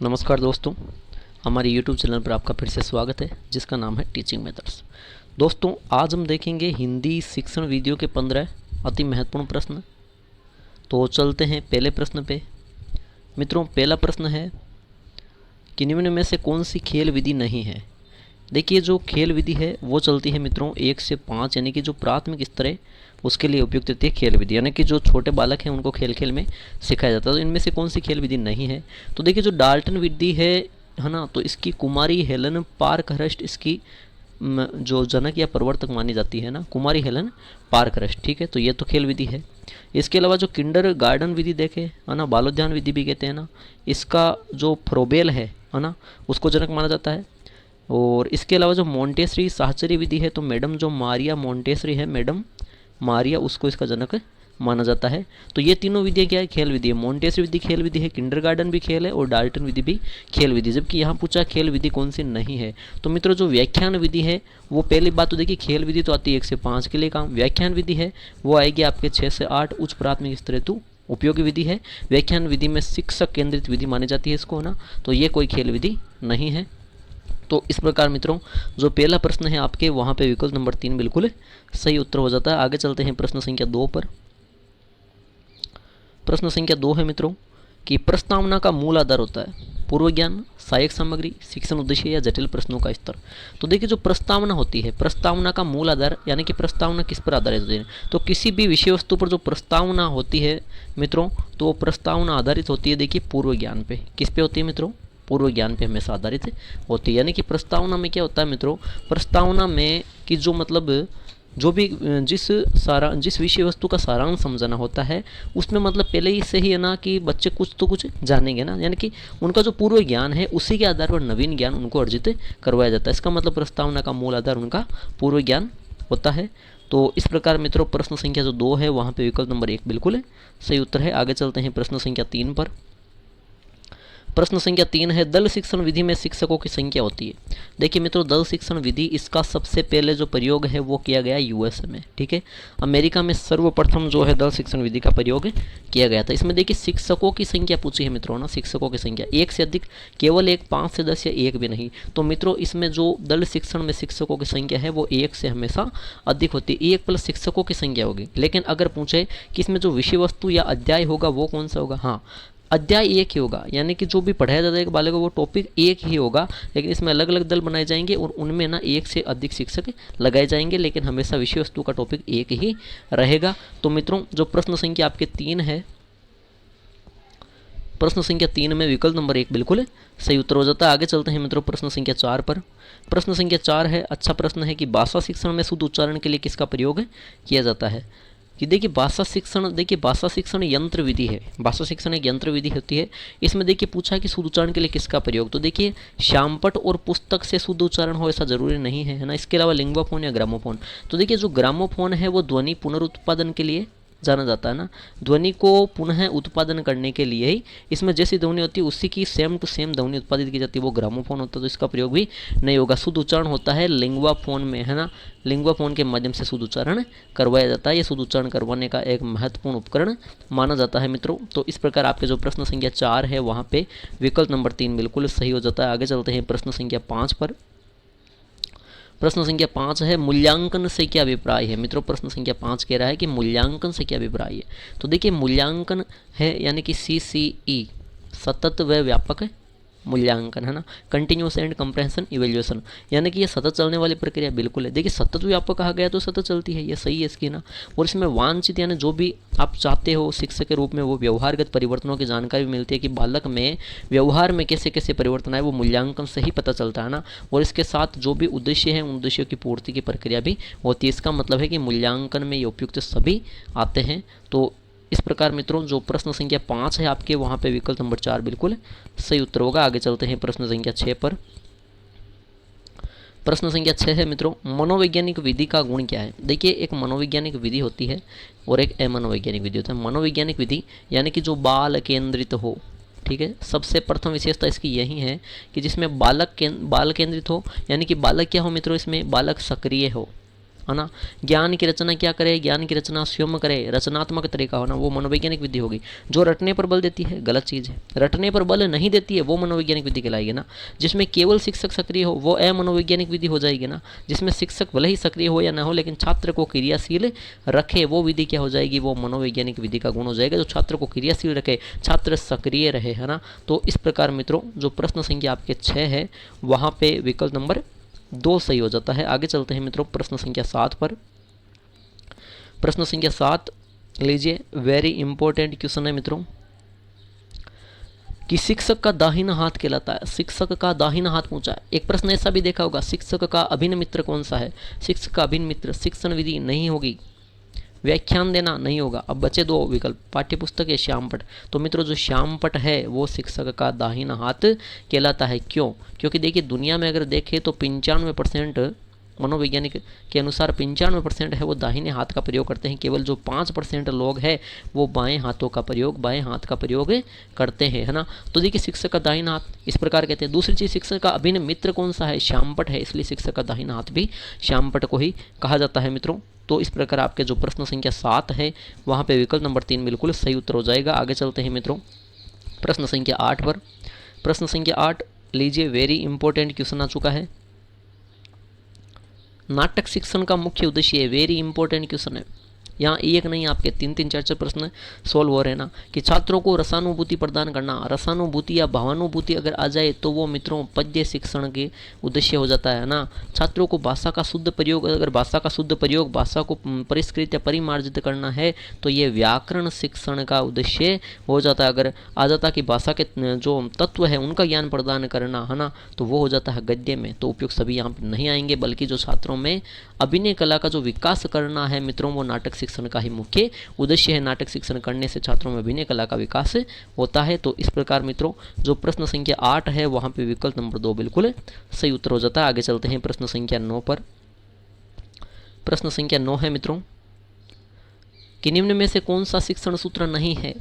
नमस्कार दोस्तों, हमारे YouTube चैनल पर आपका फिर से स्वागत है जिसका नाम है टीचिंग मेथड्स। दोस्तों, आज हम देखेंगे हिंदी शिक्षण वीडियो के 15 अति महत्वपूर्ण प्रश्न। तो चलते हैं पहले प्रश्न पे। मित्रों, पहला प्रश्न है कि निम्न में से कौन सी खेल विधि नहीं है। देखिए, जो खेल विधि है वो चलती है मित्रों 1 से 5, यानी कि जो प्राथमिक स्तर है उसके लिए उपयुक्त होती है खेल विधि, यानी कि जो छोटे बालक हैं उनको खेल खेल में सिखाया जाता है। तो इनमें से कौन सी खेल विधि नहीं है। तो देखिए, जो डाल्टन विधि है ना, तो इसकी कुमारी हेलन पार्कहर्स्ट इसकी जो जनक या प्रवर्तक मानी जाती है ना, कुमारी हेलन पार्कहर्स्ट। ठीक है, तो ये तो खेल विधि है। इसके अलावा जो किंडर गार्डन विधि देखे है ना, बालोद्यान विधि भी कहते हैं ना, इसका जो फ्रोबेल है ना, उसको जनक माना जाता है। और इसके अलावा जो मोंटेसरी साहचर्य विधि है, तो मैडम जो मारिया मोंटेसरी है, मैडम मारिया, उसको इसका जनक माना जाता है। तो ये तीनों विधियाँ क्या है, खेल विधि है। मोंटेसरी विधि खेल विधि है, किंडरगार्टन भी खेल है और डाल्टन विधि भी खेल विधि। जबकि यहाँ पूछा खेल विधि कौन सी नहीं है। तो मित्रों, जो व्याख्यान विधि है वो पहली बात तो देखिए, खेल विधि तो आती है 1 से 5 के लिए काम। व्याख्यान विधि है वो आएगी आपके 6 से 8 उच्च प्राथमिक स्तर हेतु उपयोगी विधि है। व्याख्यान विधि में शिक्षक केंद्रित विधि मानी जाती है इसको ना, तो ये कोई खेल विधि नहीं है। तो इस प्रकार मित्रों, जो पहला प्रश्न है आपके वहाँ पे विकल्प नंबर 3 बिल्कुल सही उत्तर हो जाता है। आगे चलते हैं प्रश्न संख्या 2 पर। प्रश्न संख्या 2 है मित्रों कि प्रस्तावना का मूल आधार होता है पूर्व ज्ञान, सहायक सामग्री, शिक्षण उद्देश्य या जटिल प्रश्नों का स्तर। तो देखिए, जो प्रस्तावना होती है, प्रस्तावना का मूल आधार यानी कि प्रस्तावना किस पर आधारित होती है। तो किसी भी विषय वस्तु पर जो प्रस्तावना होती है मित्रों, तो प्रस्तावना आधारित होती है देखिए पूर्व ज्ञान पे। किस पे होती है मित्रों, पूर्व ज्ञान पे हमेशा आधारित होती है। यानी कि प्रस्तावना में क्या होता है मित्रों, प्रस्तावना में कि जो मतलब जो भी जिस विषय वस्तु का सारांश समझाना होता है, उसमें मतलब पहले ही से ही है ना कि बच्चे कुछ तो कुछ जानेंगे ना, यानी कि उनका जो पूर्व ज्ञान है उसी के आधार पर नवीन ज्ञान उनको अर्जित करवाया जाता है। इसका मतलब प्रस्तावना का मूल आधार उनका पूर्व ज्ञान होता है। तो इस प्रकार मित्रों, प्रश्न संख्या जो 2 है वहाँ पे विकल्प नंबर 1 बिल्कुल सही उत्तर है। आगे चलते हैं प्रश्न संख्या 3 पर। प्रश्न संख्या 3 है, दल शिक्षण विधि में शिक्षकों की संख्या होती है। देखिए मित्रों, दल शिक्षण विधि इसका सबसे पहले जो प्रयोग है वो किया गया यूएसए में। ठीक है, अमेरिका में सर्वप्रथम जो है दल शिक्षण विधि का प्रयोग किया गया था। इसमें देखिए शिक्षकों की संख्या पूछी है मित्रों ना, शिक्षकों की संख्या 1 से अधिक, केवल 1, 5 से 10 या 1 भी नहीं। तो मित्रों, इसमें जो दल शिक्षण में शिक्षकों की संख्या है वो 1 से हमेशा अधिक होती है। 1 प्लस शिक्षकों की संख्या होगी। लेकिन अगर पूछे कि इसमें जो विषय वस्तु या अध्याय होगा वो कौन सा होगा, हाँ, अध्याय एक ही होगा, यानी कि जो भी पढ़ाया जाता है बालक को वो टॉपिक एक ही होगा। लेकिन इसमें अलग अलग दल बनाए जाएंगे और उनमें ना 1 से अधिक शिक्षक लगाए जाएंगे, लेकिन हमेशा विषय वस्तु का टॉपिक एक ही रहेगा। तो मित्रों, जो प्रश्न संख्या आपके 3 है, प्रश्न संख्या 3 में विकल्प नंबर 1 बिल्कुल सही उत्तर हो जाता है। आगे चलते हैं मित्रों प्रश्न संख्या 4 पर। प्रश्न संख्या 4 है, अच्छा प्रश्न है कि भाषा शिक्षण में शुद्ध उच्चारण के लिए किसका प्रयोग किया जाता है। कि देखिए भाषा शिक्षण यंत्र विधि है। भाषा शिक्षण एक यंत्र विधि होती है। इसमें देखिए पूछा है कि शुद्ध उच्चारण के लिए किसका प्रयोग। तो देखिए, श्यामपट और पुस्तक से शुद्ध उच्चारण हो ऐसा जरूरी नहीं है ना। इसके अलावा लिंग्वाफोन या ग्रामोफोन। तो देखिए, जो ग्रामोफोन है वो ध्वनि पुनरुत्पादन के लिए जाना जाता है ना, ध्वनि को पुनः उत्पादन करने के लिए ही इसमें जैसी ध्वनि होती है उसी की सेम टू सेम ध्वनि उत्पादित की जाती है, वो ग्रामोफोन होता है। तो इसका प्रयोग भी नहीं होगा। शुद्ध उच्चारण होता है लिंग्वाफोन में, है ना। लिंग्वाफोन के माध्यम से शुद्ध उच्चारण करवाया जाता है। ये शुद्ध उच्चारण करवाने का एक महत्वपूर्ण उपकरण माना जाता है मित्रों। तो इस प्रकार आपके जो प्रश्न संख्या 4 है वहाँ पे विकल्प नंबर 3 बिल्कुल सही हो जाता है। आगे चलते हैं प्रश्न संख्या 5 पर। प्रश्न संख्या 5 है, मूल्यांकन से क्या अभिप्राय है। मित्रों, प्रश्न संख्या 5 कह रहा है कि मूल्यांकन से क्या अभिप्राय है। तो देखिए, मूल्यांकन है यानी कि CCE, सतत व व्यापक मूल्यांकन, है ना। कंटिन्यूस एंड कंप्रेहेंशन इवेल्युएशन, यानी कि ये सतत चलने वाली प्रक्रिया बिल्कुल है। देखिए, सतत व्यापक कहा गया तो सतत चलती है, ये सही है इसकी ना। और इसमें वांछित यानी जो भी आप चाहते हो शिक्षक के रूप में, वो व्यवहारगत परिवर्तनों की जानकारी मिलती है कि बालक में व्यवहार में कैसे कैसे परिवर्तन आए, वो मूल्यांकन से ही पता चलता है ना। और इसके साथ जो भी उद्देश्य है उन उद्देश्यों की पूर्ति की प्रक्रिया भी होती है। इसका मतलब है कि मूल्यांकन में ये उपयुक्त सभी आते हैं। तो इस प्रकार मित्रों, जो प्रश्न संख्या 5 है आपके वहाँ पे विकल्प नंबर 4 बिल्कुल सही उत्तर होगा। आगे चलते हैं प्रश्न संख्या 6 पर। प्रश्न संख्या 6 है मित्रों, मनोवैज्ञानिक विधि का गुण क्या है। देखिए, एक मनोवैज्ञानिक विधि होती है और एक अमनोवैज्ञानिक विधि होता है। मनोवैज्ञानिक विधि यानी कि जो बाल केंद्रित हो। ठीक है, सबसे प्रथम विशेषता इसकी यही है कि जिसमें बाल केंद्रित हो, यानी कि बालक क्या हो मित्रों, इसमें बालक सक्रिय हो, है ना। ज्ञान की रचना क्या करे, ज्ञान की रचना स्वयं करे, रचनात्मक तरीका होना, वो मनोवैज्ञानिक विधि होगी। जो रटने पर बल देती है गलत चीज़ है, रटने पर बल नहीं देती है वो मनोवैज्ञानिक विधि कहलाएगी ना। जिसमें केवल शिक्षक सक्रिय हो वो अमनोवैज्ञानिक विधि हो जाएगी ना। जिसमें शिक्षक भले ही सक्रिय हो या ना हो लेकिन छात्र को क्रियाशील रखे वो विधि क्या हो जाएगी, वो मनोवैज्ञानिक विधि का गुण हो जाएगा। जो छात्र को क्रियाशील रखे, छात्र सक्रिय रहे, है ना। तो इस प्रकार मित्रों जो प्रश्न संख्या आपके 6 है वहाँ पे विकल्प नंबर 2 सही हो जाता है। आगे चलते हैं मित्रों प्रश्न संख्या 7 पर। प्रश्न संख्या 7 लीजिए, वेरी इंपॉर्टेंट क्वेश्चन है मित्रों कि शिक्षक का दाहिना हाथ कहलाता है। शिक्षक का दाहिना हाथ पूछा है। एक प्रश्न ऐसा भी देखा होगा, शिक्षक का अभिन्न मित्र कौन सा है। शिक्षक का अभिन्न मित्र शिक्षण विधि नहीं होगी, व्याख्यान देना नहीं होगा। अब बचे 2 विकल्प, पाठ्यपुस्तक या श्यामपट। तो मित्रों जो श्यामपट है वो शिक्षक का दाहिना हाथ कहलाता है। क्यों? क्योंकि देखिए दुनिया में अगर देखें तो 95% मनोवैज्ञानिक के अनुसार 95% है वो दाहिने हाथ का प्रयोग करते हैं। केवल जो 5% लोग हैं वो बाएं हाथ का प्रयोग करते हैं, है ना। तो देखिए शिक्षक का दाहिना हाथ इस प्रकार कहते हैं। दूसरी चीज़, शिक्षक का अभिन्न मित्र कौन सा है, श्यामपट है, इसलिए शिक्षक का दाहिना हाथ भी श्यामपट को ही कहा जाता है मित्रों। तो इस प्रकार आपके जो प्रश्न संख्या 7 है वहाँ पे विकल्प नंबर 3 बिल्कुल सही उत्तर हो जाएगा। आगे चलते हैं मित्रों प्रश्न संख्या 8 पर। प्रश्न संख्या 8 लीजिए, वेरी इंपॉर्टेंट क्वेश्चन आ चुका है। नाटक शिक्षण का मुख्य उद्देश्य है, वेरी इंपॉर्टेंट क्वेश्चन है। यहाँ एक नहीं आपके 3-3 4-4 प्रश्न सोल्व हो रहे हैं ना, कि छात्रों को रसानुभूति प्रदान करना। रसानुभूति या भावानुभूति अगर आ जाए तो वो मित्रों पद्य शिक्षण के उद्देश्य हो जाता है ना। छात्रों को भाषा का शुद्ध प्रयोग, अगर भाषा का शुद्ध प्रयोग, भाषा को परिष्कृत या परिमार्जित करना है तो ये व्याकरण शिक्षण का उद्देश्य हो जाता है। अगर आ जाता कि भाषा के जो तत्व है उनका ज्ञान प्रदान करना, है ना, तो वो हो जाता है गद्य में। तो उपयुक्त सभी यहाँ पर नहीं आएंगे, बल्कि जो छात्रों में अभिनय कला का जो विकास करना है मित्रों वो नाटक शिक्षण का ही मुख्य उद्देश्य है। नाटक शिक्षण करने से छात्रों में अभिनय कला का विकास होता है। तो इस प्रकार मित्रों जो प्रश्न संख्या 8 है वहाँ पे विकल्प नंबर 2 बिल्कुल सही उत्तर हो जाता है। आगे चलते हैं प्रश्न संख्या 9 पर। प्रश्न संख्या 9 है मित्रों कि निम्न में से कौन सा शिक्षण सूत्र नहीं है।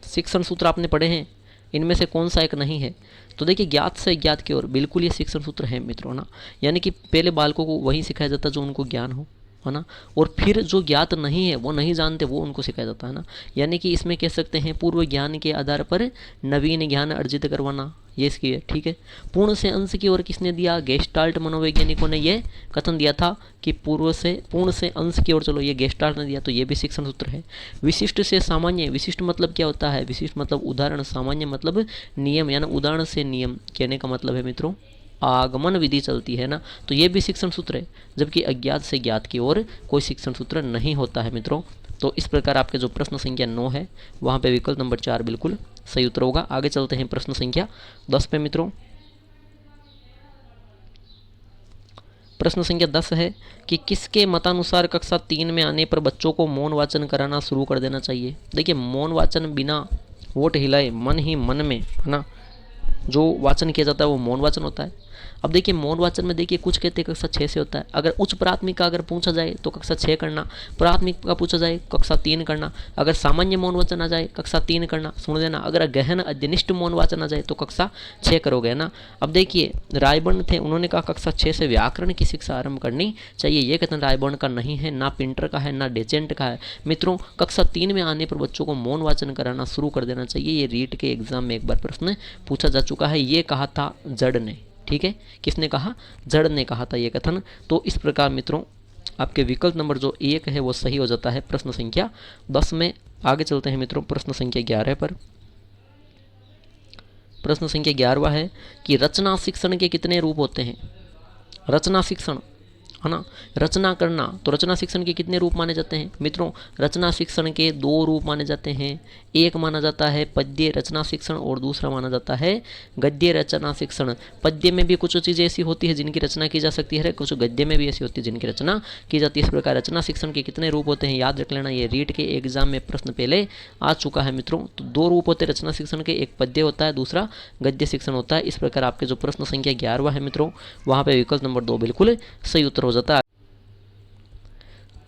शिक्षण सूत्र आपने पढ़े हैं, इनमें से कौन सा एक नहीं है। तो देखिए ज्ञात से ज्ञात की ओर, बिल्कुल ये शिक्षण सूत्र है मित्रों ना। यानी कि पहले बालकों को वही सिखाया जाता है जो उनको ज्ञान हो, है ना, और फिर जो ज्ञात नहीं है वो नहीं जानते वो उनको सिखाया जाता है ना। यानी कि इसमें कह सकते हैं पूर्व ज्ञान के आधार पर नवीन ज्ञान अर्जित करवाना, ये इसकी है, ठीक है। पूर्ण से अंश की ओर किसने दिया, गेस्टाल्ट मनोवैज्ञानिकों ने ये कथन दिया था कि पूर्ण से अंश की ओर चलो, ये गेस्टाल्ट ने दिया, तो ये भी शिक्षण सूत्र है। विशिष्ट से सामान्य, विशिष्ट मतलब क्या होता है, विशिष्ट मतलब उदाहरण, सामान्य मतलब नियम, यानी उदाहरण से नियम कहने का मतलब है मित्रों आगमन विधि चलती है ना। तो ये भी शिक्षण सूत्र है, जबकि अज्ञात से ज्ञात की ओर कोई शिक्षण सूत्र नहीं होता है मित्रों। तो इस प्रकार आपके जो प्रश्न संख्या 9 है वहाँ पे विकल्प नंबर 4 बिल्कुल सही उत्तर होगा। आगे चलते हैं प्रश्न संख्या 10 पे मित्रों। प्रश्न संख्या 10 है कि किसके मतानुसार कक्षा 3 में आने पर बच्चों को मौन वाचन कराना शुरू कर देना चाहिए। देखिए मौन वाचन बिना वोट हिलाए मन ही मन में, है ना, जो वाचन किया जाता है वो मौन वाचन होता है। अब देखिए मौन वाचन में देखिए कुछ कहते हैं कक्षा 6 से होता है। अगर उच्च प्राथमिक का अगर पूछा जाए तो कक्षा 6 करना, प्राथमिक का पूछा जाए कक्षा 3 करना, अगर सामान्य मौन वाचन आ जाए कक्षा 3 करना, सुन लेना। अगर गहन अध्यनिष्ठ मौन वाचन आ जाए तो कक्षा 6 करोगे ना। अब देखिए रायबर्न थे, उन्होंने कहा कक्षा 6 से व्याकरण की शिक्षा आरंभ करनी चाहिए। ये कथन रायबर्न का नहीं है, ना पिंटर का है, ना डेचेंट का है। मित्रों कक्षा 3 में आने पर बच्चों को मौन वाचन कराना शुरू कर देना चाहिए। ये रीट के एग्जाम में एक बार प्रश्न पूछा जा चुका है। ये कहा था जड़ ने, ठीक है, किसने कहा, जड़ ने कहा था ये कथन। तो इस प्रकार मित्रों आपके विकल्प नंबर जो 1 है वो सही हो जाता है प्रश्न संख्या 10 में। आगे चलते हैं मित्रों प्रश्न संख्या 11 पर। प्रश्न संख्या 11वां है कि रचना शिक्षण के कितने रूप होते हैं। रचना शिक्षण, है ना, रचना करना, तो रचना शिक्षण के कितने रूप माने जाते हैं मित्रों। रचना शिक्षण के 2 रूप माने जाते हैं। एक माना जाता है पद्य रचना शिक्षण और दूसरा माना जाता है गद्य रचना शिक्षण। पद्य में भी कुछ चीज़ें ऐसी होती है जिनकी रचना की जा सकती है, कुछ गद्य में भी ऐसी होती है जिनकी रचना की जाती है। इस प्रकार रचना शिक्षण के कितने रूप होते हैं याद रख लेना। ये रीट के एग्जाम में प्रश्न पहले आ चुका है मित्रों। तो 2 रूप होते हैं रचना शिक्षण के, एक पद्य होता है, दूसरा गद्य शिक्षण होता है। इस प्रकार आपके जो प्रश्न संख्या 11वां है मित्रों वहाँ पे विकल्प नंबर 2 बिल्कुल सही उत्तर हो जाता है।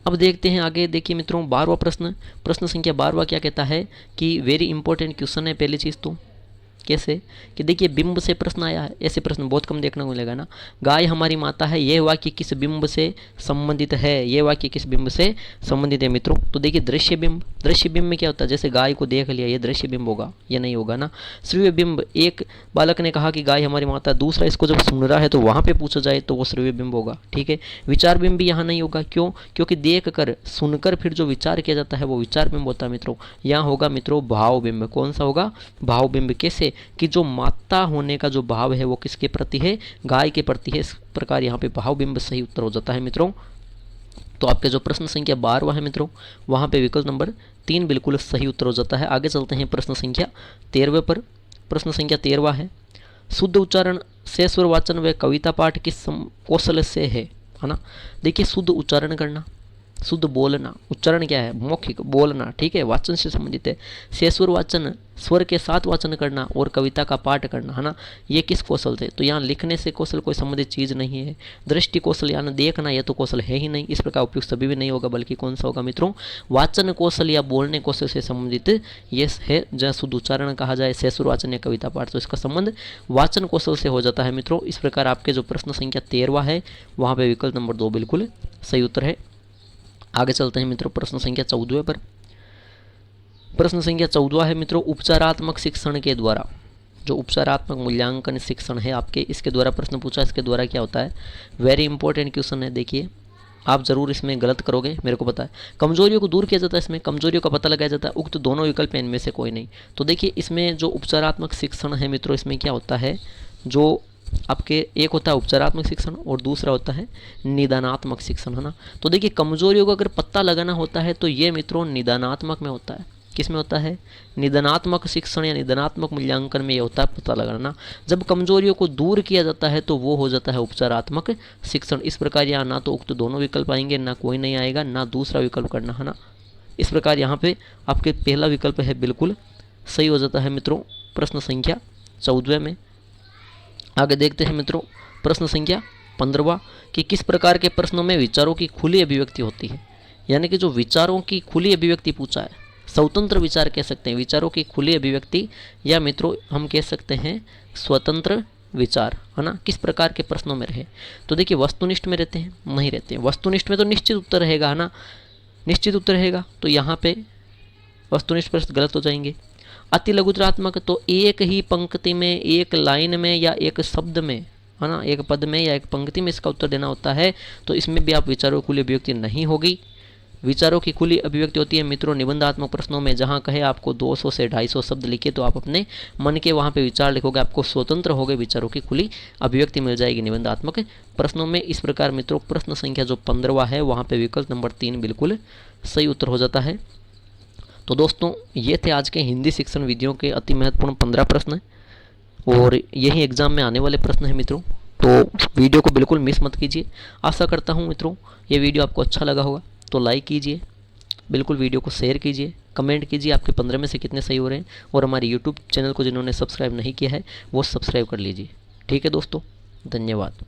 अब देखते हैं आगे। देखिए मित्रों 12वां प्रश्न, प्रश्न संख्या 12वां क्या कहता है कि वेरी इंपॉर्टेंट क्वेश्चन है। पहली चीज़ तो कैसे कि देखिए बिंब से प्रश्न आया है, ऐसे प्रश्न बहुत कम देखने को मिलेगा ना। गाय हमारी माता है, यह वाक्य किस बिंब से संबंधित है, यह वाक्य किस बिंब से संबंधित है मित्रों। तो देखिए दृश्य बिंब, दृश्य बिंब में क्या होता है, जैसे गाय को देख लिया, ये दृश्य बिंब होगा, ये नहीं होगा ना। श्रव्य बिंब, एक बालक ने कहा कि गाय हमारी माता है, दूसरा इसको जब सुन रहा है तो वहाँ पे पूछा जाए तो वो श्रव्य बिंब होगा, ठीक है। विचार बिंब भी यहाँ नहीं होगा, क्यों, क्योंकि देख कर सुनकर फिर जो विचार किया जाता है वो विचार बिंब होता है मित्रों। यहाँ होगा मित्रों भाव बिंब। कौन सा होगा, भाव बिंब। कैसे कि जो माता होने का जो भाव है वो किसके प्रति है, गाय के प्रति है। इस प्रकार यहाँ पे भाव बिंब सही उत्तर हो जाता है मित्रों। तो आपके जो प्रश्न संख्या 12 है मित्रों, वहाँ पे विकल्प नंबर 3 बिल्कुल सही उत्तर हो जाता है। आगे चलते हैं प्रश्न संख्या 13 पर। प्रश्न संख्या 13 है, शुद्ध उच्चारण से स्वर वाचन व कविता पाठ किस कौशल से है ना। देखिए शुद्ध उच्चारण करना, शुद्ध बोलना, उच्चारण क्या है, मौखिक बोलना, ठीक है, वाचन से संबंधित है। शेषवर वाचन, स्वर के साथ वाचन करना और कविता का पाठ करना, है ना, ये किस कौशल से। तो यहाँ लिखने से कौशल कोई संबंधित चीज़ नहीं है। दृष्टि कौशल यानी देखना, यह तो कौशल है ही नहीं, इस प्रकार उपयुक्त सभी भी नहीं होगा, बल्कि कौन सा होगा मित्रों, वाचन कौशल या बोलने कौशल से संबंधित ये है। जहाँ शुद्ध उच्चारण कहा जाए, शेषवर वाचन या कविता पाठ, तो इसका संबंध वाचन कौशल से हो जाता है मित्रों। इस प्रकार आपके जो प्रश्न संख्या 13 है वहाँ पर विकल्प नंबर 2 बिल्कुल सही उत्तर है। आगे चलते हैं मित्रों प्रश्न संख्या 14 पर। प्रश्न संख्या 14 है मित्रों, उपचारात्मक शिक्षण के द्वारा, जो उपचारात्मक मूल्यांकन शिक्षण है आपके, इसके द्वारा प्रश्न पूछा, इसके द्वारा क्या होता है, वेरी इंपॉर्टेंट क्वेश्चन है। देखिए आप जरूर इसमें गलत करोगे, मेरे को पता है। कमजोरियों को दूर किया जाता है, इसमें कमजोरियों का पता लगाया जाता है, उक्त दोनों विकल्प इनमें से कोई नहीं। तो देखिए इसमें जो उपचारात्मक शिक्षण है मित्रों, इसमें क्या होता है, जो आपके एक होता है उपचारात्मक शिक्षण और दूसरा होता है निदानात्मक शिक्षण, है ना। तो देखिए कमजोरियों को अगर पता लगाना होता है तो ये मित्रों निदानात्मक में होता है। किस में होता है, निदानात्मक शिक्षण या निदानात्मक मूल्यांकन में ये होता है पता लगाना। जब कमजोरियों को दूर किया जाता है तो वो हो जाता है उपचारात्मक शिक्षण। इस प्रकार यहाँ ना तो उक्त दोनों विकल्प आएंगे, ना कोई नहीं आएगा, ना दूसरा विकल्प करना, है ना। इस प्रकार यहाँ पे आपके पहला विकल्प है बिल्कुल सही हो जाता है मित्रों प्रश्न संख्या 14 में। आगे देखते हैं मित्रों प्रश्न संख्या 15 कि किस प्रकार के प्रश्नों में विचारों की खुली अभिव्यक्ति होती है। यानी कि जो विचारों की खुली अभिव्यक्ति पूछा है, स्वतंत्र विचार कह सकते हैं, विचारों की खुली अभिव्यक्ति, या मित्रों हम कह सकते हैं स्वतंत्र विचार, है ना, किस प्रकार के प्रश्नों में रहे। तो देखिए वस्तुनिष्ठ में रहते हैं, नहीं रहते हैं। वस्तुनिष्ठ में तो निश्चित उत्तर रहेगा, है ना, निश्चित उत्तर रहेगा। तो यहाँ पे वस्तुनिष्ठ प्रश्न गलत हो जाएंगे। अति लघुतरात्मक, तो एक ही पंक्ति में, एक लाइन में या एक शब्द में, है ना, एक पद में या एक पंक्ति में इसका उत्तर देना होता है, तो इसमें भी आप विचारों की खुली अभिव्यक्ति नहीं होगी। विचारों की खुली अभिव्यक्ति होती है मित्रों निबंधात्मक प्रश्नों में, जहाँ कहे आपको 200 से 250 शब्द लिखे तो आप अपने मन के वहाँ पे विचार लिखोगे, आपको स्वतंत्र हो गए, विचारों की खुली अभिव्यक्ति मिल जाएगी निबंधात्मक प्रश्नों में। इस प्रकार मित्रों प्रश्न संख्या जो 15 है वहाँ पे विकल्प नंबर 3 बिल्कुल सही उत्तर हो जाता है। तो दोस्तों ये थे आज के हिंदी शिक्षण विधियों के अति महत्वपूर्ण 15 प्रश्न, और यही एग्जाम में आने वाले प्रश्न हैं मित्रों। तो वीडियो को बिल्कुल मिस मत कीजिए। आशा करता हूँ मित्रों ये वीडियो आपको अच्छा लगा होगा, तो लाइक कीजिए, बिल्कुल वीडियो को शेयर कीजिए, कमेंट कीजिए आपके 15 में से कितने सही हो रहे हैं, और हमारे यूट्यूब चैनल को जिन्होंने सब्सक्राइब नहीं किया है वो सब्सक्राइब कर लीजिए। ठीक है दोस्तों, धन्यवाद।